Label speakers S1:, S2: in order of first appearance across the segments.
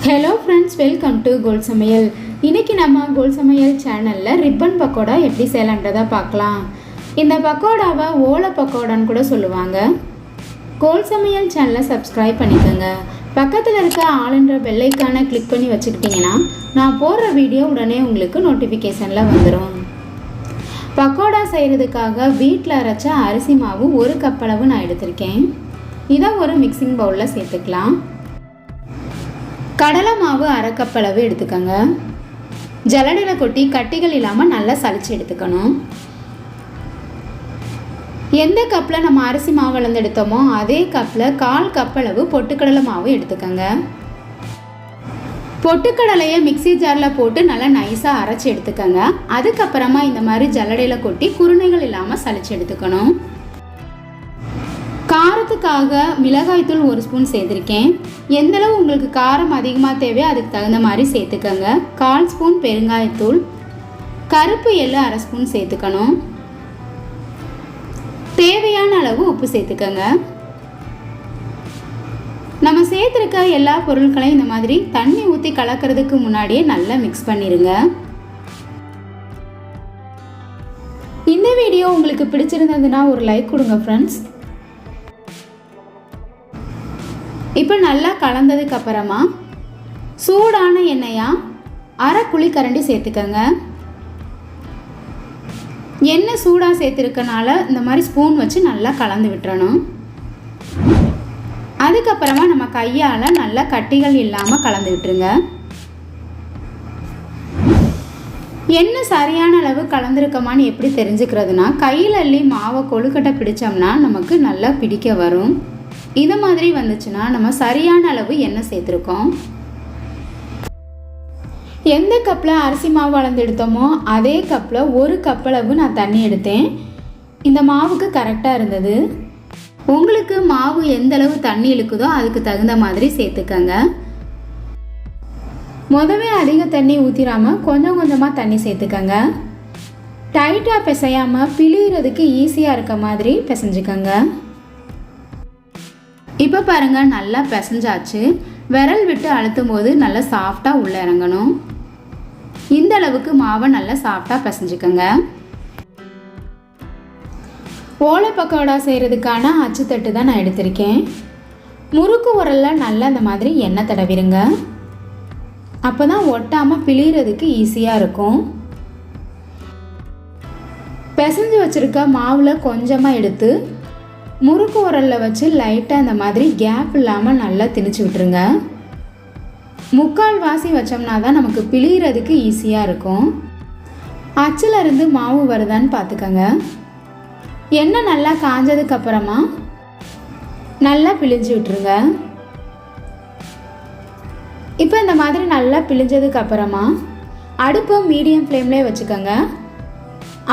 S1: Hello friends, welcome to கோல் சமையல். இன்றைக்கி நம்ம கோல் சமையல் சேனலில் ரிப்பன் பக்கோடா எப்படி செய்யலான்றதை பார்க்கலாம். இந்த பக்கோடாவை ஓலை பக்கோடான்னு கூட சொல்லுவாங்க. கோல் சமையல் சேனலை சப்ஸ்கிரைப் பண்ணிக்கோங்க. பக்கத்தில் இருக்க ஆளுன்ற பெல் ஐக்கானை கிளிக் பண்ணி வச்சுக்கிட்டிங்கன்னா நான் போடுற வீடியோ உடனே உங்களுக்கு நோட்டிஃபிகேஷனில் வந்துடும். பக்கோடா செய்கிறதுக்காக வீட்டில் அரைச்ச அரிசி மாவு 1 கப் அளவு நான் எடுத்திருக்கேன். இதை ஒரு மிக்சிங் பவுலில் சேர்த்துக்கலாம். கடலை மாவு 1/2 கப் அளவு எடுத்துக்கோங்க. ஜல்லடையில் கொட்டி கட்டிகள் இல்லாமல் நல்லா சலிச்சு எடுத்துக்கணும். எந்த கப்பில் நம்ம அரிசி மாவு அளந்து எடுத்தோமோ அதே கப்பில் 1/4 கப் அளவு பொட்டுக்கடலை மாவு எடுத்துக்கோங்க. பொட்டுக்கடலையை மிக்சி ஜாரில் போட்டு நல்லா நைஸாக அரைச்சி எடுத்துக்கோங்க. அதுக்கப்புறமா இந்த மாதிரி ஜல்லடையில் கொட்டி குருணைகள் இல்லாமல் சலிச்சு எடுத்துக்கணும். காரத்துக்காக மிளகாய்த்தூள் 1 ஸ்பூன் சேர்த்துருக்கேன். எந்தளவு உங்களுக்கு காரம் அதிகமாக தேவையோ அதுக்கு தகுந்த மாதிரி சேர்த்துக்கோங்க. 1/4 ஸ்பூன் பெருங்காயத்தூள், கருப்பு எள்ளு 1/2 ஸ்பூன் சேர்த்துக்கணும். தேவையான அளவு உப்பு சேர்த்துக்கோங்க. நம்ம சேர்த்துருக்க எல்லா பொருட்களையும் இந்த மாதிரி தண்ணி ஊற்றி கலக்கிறதுக்கு முன்னாடியே நல்லா மிக்ஸ் பண்ணிடுங்க. இந்த வீடியோ உங்களுக்கு பிடிச்சிருந்ததுன்னா ஒரு லைக் கொடுங்க ஃப்ரெண்ட்ஸ். இப்போ நல்லா கலந்ததுக்கு அப்புறமா சூடான எண்ணெயாக 1/2 குழிக்கரண்டி சேர்த்துக்கோங்க. எண்ணெய் சூடாக சேர்த்துருக்கனால இந்த மாதிரி ஸ்பூன் வச்சு நல்லா கலந்து விட்டுறணும். அதுக்கப்புறமா நம்ம கையால் நல்லா கட்டிகள் இல்லாமல் கலந்து விட்டுருங்க. எண்ணெய் சரியான அளவு கலந்துருக்கமான்னு எப்படி தெரிஞ்சுக்கிறதுனா, கையில் அள்ளி மாவை கொழுக்கட்டை பிடிச்சோம்னா நமக்கு நல்லா பிடிக்க வரும். இது மாதிரி வந்துச்சுன்னா நம்ம சரியான அளவு எண்ணெய் சேர்த்துருக்கோம். எந்த கப்பில் அரிசி மாவு அளந்து எடுத்தோமோ அதே கப்பில் 1 கப் அளவு நான் தண்ணி எடுத்தேன். இந்த மாவுக்கு கரெக்டாக இருந்தது. உங்களுக்கு மாவு எந்த அளவு தண்ணி இழுக்குதோ அதுக்கு தகுந்த மாதிரி சேர்த்துக்கங்க. முதவே அதிக தண்ணி ஊற்றிடாமல் கொஞ்சம் கொஞ்சமாக தண்ணி சேர்த்துக்கங்க. டைட்டாக பிசையாமல் பிழிகிறதுக்கு ஈஸியாக இருக்க மாதிரி பிசைஞ்சுக்கங்க. இப்போ பாருங்கள், நல்லா பிசைஞ்சாச்சு. விரல் விட்டு அழுத்தும் போது நல்லா சாஃப்டாக உள்ளே இறங்கணும். இந்த அளவுக்கு மாவை நல்லா சாஃப்டாக பிசைஞ்சுக்கோங்க. ஓலை பக்கோடா செய்கிறதுக்கான அச்சுத்தட்டு தான் நான் எடுத்திருக்கேன். முறுக்கு உரலில் நல்லா இந்த மாதிரி எண்ணெய் தடவிடுங்க. அப்போ தான் ஒட்டாமல் பிழிகிறதுக்கு ஈஸியாக இருக்கும். பிசைஞ்சு வச்சுருக்க மாவில் கொஞ்சமாக எடுத்து முறுக்கு உரலில் வச்சு லைட்டாக இந்த மாதிரி கேப் இல்லாமல் நல்லா திணிச்சு விட்டுருங்க. 3/4 வாசி வச்சோம்னா தான் நமக்கு பிழிகிறதுக்கு ஈஸியாக இருக்கும். அச்சில் இருந்து மாவு வருதான்னு பார்த்துக்கோங்க. எண்ணெய் நல்லா காஞ்சதுக்கப்புறமா நல்லா பிழிஞ்சு விட்டுருங்க. இப்போ இந்த மாதிரி நல்லா பிழிஞ்சதுக்கப்புறமா அடுப்பை மீடியம் ஃப்ளேம்லேயே வச்சுக்கோங்க.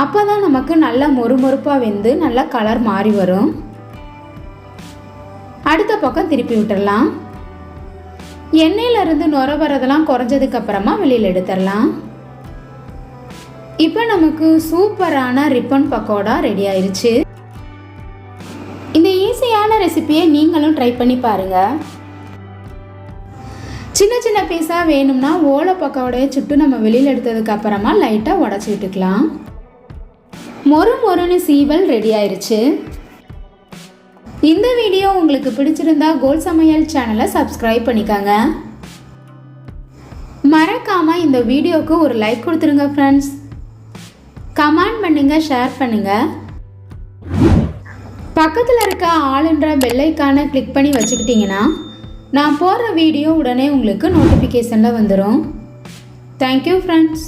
S1: அப்போ தான் நமக்கு நல்லா மொறுமொறுப்பாக வெந்து நல்லா கலர் மாறி வரும். அடுத்த பக்கம் திருப்பி விட்டுடலாம். எண்ணெயிலிருந்து நுர வரதெல்லாம் குறைஞ்சதுக்கப்புறமா வெளியில் எடுத்துடலாம். இப்போ நமக்கு சூப்பரான ரிப்பன் பக்கோடா ரெடி ஆயிடுச்சு. இந்த ஈஸியான ரெசிபியை நீங்களும் ட்ரை பண்ணி பாருங்கள். சின்ன சின்ன பீஸாக வேணும்னா ஓலை பக்கோடையை சுட்டு நம்ம வெளியில் எடுத்ததுக்கப்புறமா லைட்டாக உடச்சி விட்டுக்கலாம். மொறு மொறுன்னு சீவல் ரெடி ஆயிடுச்சு. இந்த வீடியோ உங்களுக்கு பிடிச்சிருந்தா கோல் சமையல் சேனலை சப்ஸ்கிரைப் பண்ணிக்கோங்க. மறக்காமல் இந்த வீடியோவுக்கு ஒரு லைக் கொடுத்துருங்க ஃப்ரெண்ட்ஸ். கமெண்ட் பண்ணுங்கள், ஷேர் பண்ணுங்கள். பக்கத்தில் இருக்க ஆளுன்ற பெல் ஐக்கானை கிளிக் பண்ணி வச்சுக்கிட்டிங்கன்னா நான் போடுற வீடியோ உடனே உங்களுக்கு நோட்டிஃபிகேஷனில் வந்துடும். Thank you friends.